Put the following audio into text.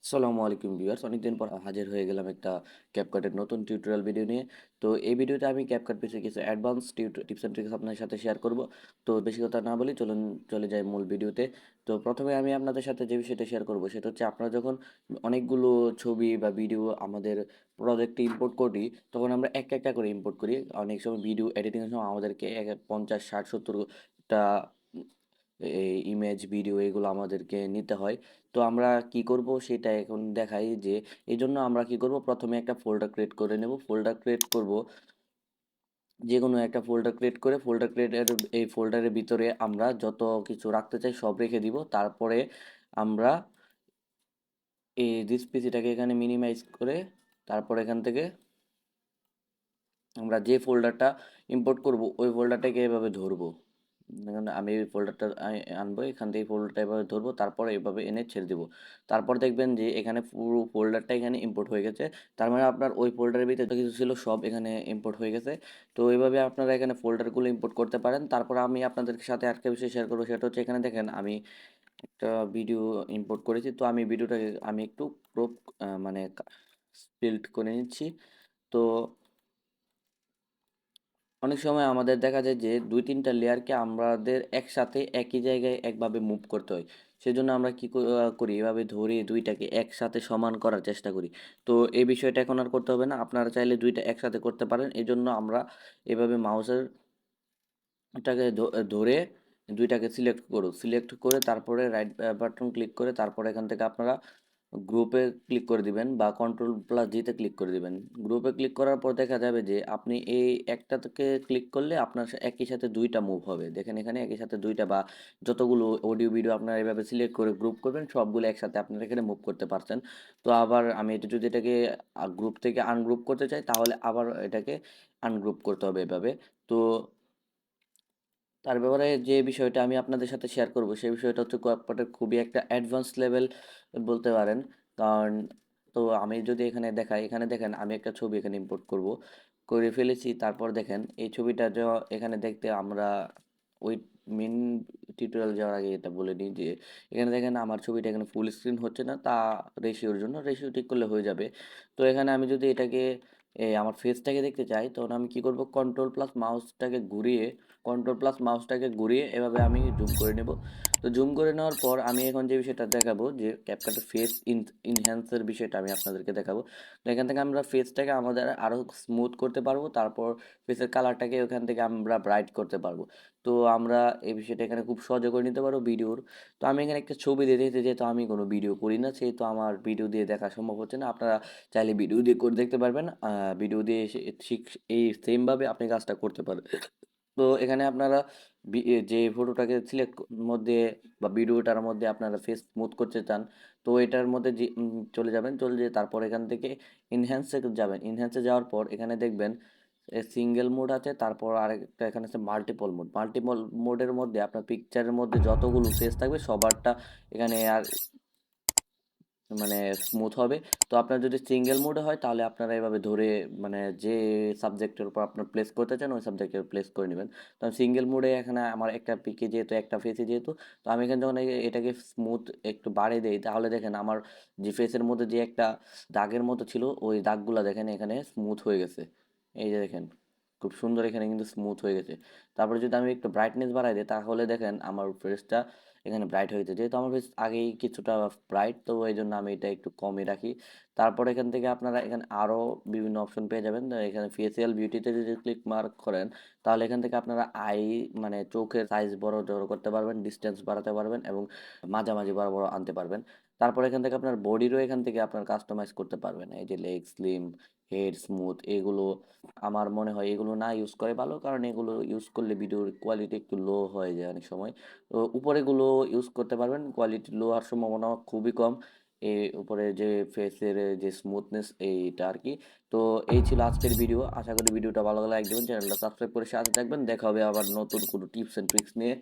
আসসালামু আলাইকুম ভিউয়ার্স, অনেকদিন পর হাজির হয়ে গেলাম একটা ক্যাপকাটের নতুন টিউটোরিয়াল ভিডিও নিয়ে। তো এই ভিডিওতে আমি ক্যাপকাট পিসির কিছু অ্যাডভান্স টিপস অ্যান্ড ট্রিক্স আপনাদের সাথে শেয়ার করব। তো বেশি কথা না বলি, চলুন চলে যাই মূল ভিডিওতে। তো প্রথমে আমি আপনাদের সাথে যে বিষয়টা শেয়ার করব সেটা হচ্ছে, আপনারা যখন অনেকগুলো ছবি বা ভিডিও আমাদের প্রজেক্টে ইম্পোর্ট করি, তখন আমরা একটা একটা করে ইম্পোর্ট করি। অনেক সময় ভিডিও এডিটিংয়ের সময় আমাদেরকে 50, 60, 70টা এই ইমেজ ভিডিও এগুলো আমাদেরকে নিতে হয়। তো আমরা কি করব সেটা এখন দেখাই, যে এই জন্য আমরা কি করব, প্রথমে একটা ফোল্ডার ক্রিয়েট করে নেব। ফোল্ডার ক্রিয়েট করব, যে কোনো একটা ফোল্ডার ক্রিয়েট করে ফোল্ডার ক্রিয়েটের এই ফোল্ডারের ভিতরে আমরা যত কিছু রাখতে চাই সব রেখে দিব। তারপরে আমরা এই দিস পিসিটাকে এখানে মিনিমাইজ করে, তারপর এখান থেকে আমরা যে ফোল্ডারটা ইম্পোর্ট করব ওই ফোল্ডারটাকে এভাবে ধরবো। দেখুন, আমি এই ফোল্ডারটা আনবো, এখান থেকে ফোল্ডারটা এভাবে ধরবো, তারপরে এভাবে এনে ছেড়ে দেবো। তারপর দেখবেন যে এখানে পুরো ফোল্ডারটা এখানে ইম্পোর্ট হয়ে গেছে। তার মানে আপনার ওই ফোল্ডারের ভিতরে যত কিছু ছিল সব এখানে ইম্পোর্ট হয়ে গেছে। তো এইভাবে আপনারা এখানে ফোল্ডারগুলো ইম্পোর্ট করতে পারেন। তারপর আমি আপনাদের সাথে আরেকটা বিষয় শেয়ার করবো, সেটা হচ্ছে এখানে দেখেন আমি একটা ভিডিও ইম্পোর্ট করেছি। তো আমি ভিডিওটাকে আমি একটু ক্রপ মানে স্পিল্ড করে নিচ্ছি। তো অনেক সময় আমাদের দেখা যায় যে 2-3টা লেয়ারকে আমাদের একসাথে একই জায়গায় একভাবে মুভ করতে হয়। সেজন্য আমরা কি করি, এভাবে ধরে দুইটাকে একসাথে সমান করার চেষ্টা করি। তো এই বিষয়টা এখন আর করতে হবে না, আপনারা চাইলে দুইটা একসাথে করতে পারেন। এই জন্য আমরা এভাবে মাউসের টাকে ধরে দুইটাকে সিলেক্ট করুন, সিলেক্ট করে তারপরে রাইট বাটন ক্লিক করে তারপরে এখান থেকে আপনারা গ্রুপে ক্লিক করে দিবেন বা কন্ট্রোল+G তে ক্লিক করে দিবেন। গ্রুপে ক্লিক করার পর দেখা যাবে যে আপনি এই একটা থেকে ক্লিক করলে আপনার একই সাথে দুইটা মুভ হবে। দেখেন এখানে একই সাথে দুইটা বা যতগুলো অডিও ভিডিও আপনারা এভাবে সিলেক্ট করে গ্রুপ করবেন, সবগুলো একসাথে আপনারা এখানে মুভ করতে পারছেন। তো আবার আমি এটা যদি এটাকে গ্রুপ থেকে আনগ্রুপ করতে চাই, তাহলে আবার এটাকে আনগ্রুপ করতে হবে এভাবে। তো তার ব্যাপারে যে বিষয়টা আমি আপনাদের সাথে শেয়ার করব সেই বিষয়টা হচ্ছে কোয়াকপাটের খুবই একটা অ্যাডভান্স লেভেল বলতে পারেন। কারণ তো আমি যদি এখানে দেখাই, এখানে দেখেন আমি একটা ছবি এখানে ইম্পোর্ট করব, করে ফেলেছি। তারপর দেখেন এই ছবিটা এখানে দেখতে আমরা ওই মেন টিউটোরিয়াল যাওয়ার আগে এটা বলে নিই যে এখানে দেখেন আমার ছবিটা এখানে ফুল স্ক্রিন হচ্ছে না, তা রেশিওর জন্য। রেশিও ঠিক করলে হয়ে যাবে। তো এখানে আমি যদি এটাকে আমার ফেসটাকে দেখতে চাই, তখন আমি কি করব, কন্ট্রোল প্লাস মাউসটাকে ঘুরিয়ে এভাবে আমি জুম করে নেব। তো জুম করে নেওয়ার পর আমি এখন যে বিষয়টা দেখাবো, যে ক্যাপকাটের ফেস ইনহ্যান্সের বিষয়টা আমি আপনাদেরকে দেখাবো। তো এখান থেকে আমরা ফেসটাকে আমাদের আরও স্মুথ করতে পারবো। তারপর ফেসের কালারটাকে ওখান থেকে আমরা ব্রাইট করতে পারবো। তো আমরা এই বিষয়টা এখানে খুব সহজে করে নিতে পারবো ভিডিওর। তো আমি এখানে একটা ছবি দিয়ে দিতে, যেহেতু আমি কোনো ভিডিও করি না সেহেতু আমার ভিডিও দিয়ে দেখা সম্ভব হচ্ছে না। আপনারা চাইলে ভিডিও দিয়ে করে দেখতে পারবেন। ভিডিও দিয়ে ঠিক এই সেমভাবে আপনি কাজটা করতে পারবেন। তো এখানে আপনারা যে ফটোটাকে সিলেক্ট মধ্যে বা ভিডিওটার মধ্যে আপনারা ফেস স্মুথ করতে চান, তো এটার মধ্যে যে চলে যাবেন, চলে যেয়ে তারপর এখান থেকে ইনহ্যান্সে যাবেন। ইনহ্যান্সে যাওয়ার পর এখানে দেখবেন সিঙ্গেল মোড আছে, তারপর আরেকটা এখানে আছে মাল্টিপল মোড। মাল্টিপল মোডের মধ্যে আপনার পিকচারের মধ্যে যতগুলো ফেস থাকবে সবারটা এখানে আর মানে স্মুথ হবে। তো আপনার যদি সিঙ্গেল মোডে হয় তাহলে আপনারা এভাবে ধরে মানে যে সাবজেক্টের উপর আপনার প্লেস করতে চান ওই সাবজেক্টের প্লেস করে নেবেন। তো সিঙ্গেল মোডে এখানে আমার একটা পিকে যেহেতু একটা ফেসে যেহেতু, তো আমি এখানে যখন এটাকে স্মুথ একটু বাড়িয়ে দেই, তাহলে দেখেন আমার যে ফেসের মধ্যে যে একটা দাগের মতো ছিল ওই দাগগুলা দেখেন এখানে স্মুথ হয়ে গেছে। এই যে দেখেন, খুব সুন্দর এখানে কিন্তু স্মুথ হয়ে গেছে। তারপরে যদি আমি একটু ব্রাইটনেস বাড়াই দিই, তাহলে দেখেন আমার ফেসটা এখানে ব্রাইট হয়ে গেছে। যেহেতু আমার ফেস আগেই কিছুটা ব্রাইট, তো এই জন্য আমি এটা একটু কমই রাখি। তারপর এখান থেকে আপনারা এখানে আরও বিভিন্ন অপশন পেয়ে যাবেন। তো এখানে ফেসিয়াল বিউটিতে যদি ক্লিক মার্ক করেন, তাহলে এখান থেকে আপনারা মানে চোখের সাইজ বড় জড়ো করতে পারবেন, ডিস্টেন্স বাড়াতে পারবেন এবং মাঝামাঝি বড় বড় আনতে পারবেন। তারপর এখান থেকে আপনার বডিরও এখান থেকে আপনার কাস্টমাইজ করতে পারবেন। এই যে লেগ স্লিম, হেড স্মুথ, এগুলো আমার মনে হয় এগুলো না ইউজ করে ভালো, কারণ এগুলো ইউজ করলে ভিডিওর কোয়ালিটি একটু লো হয়ে যায় অনেক সময়। তো উপরেগুলো ইউজ করতে পারবেন, কোয়ালিটি লো হওয়ার সম্ভাবনা খুবই কম। এই উপরে যে ফেসের যে স্মুথনেস এইটা আর কি। তো এই ছিল আজকের ভিডিও। আশা করি ভিডিওটা ভালো লাগলে লাইক দেবেন, চ্যানেলটা সাবস্ক্রাইব করে সাথে থাকবেন। দেখা হবে আবার নতুন কোনো টিপস অ্যান্ড ট্রিক্স নিয়ে।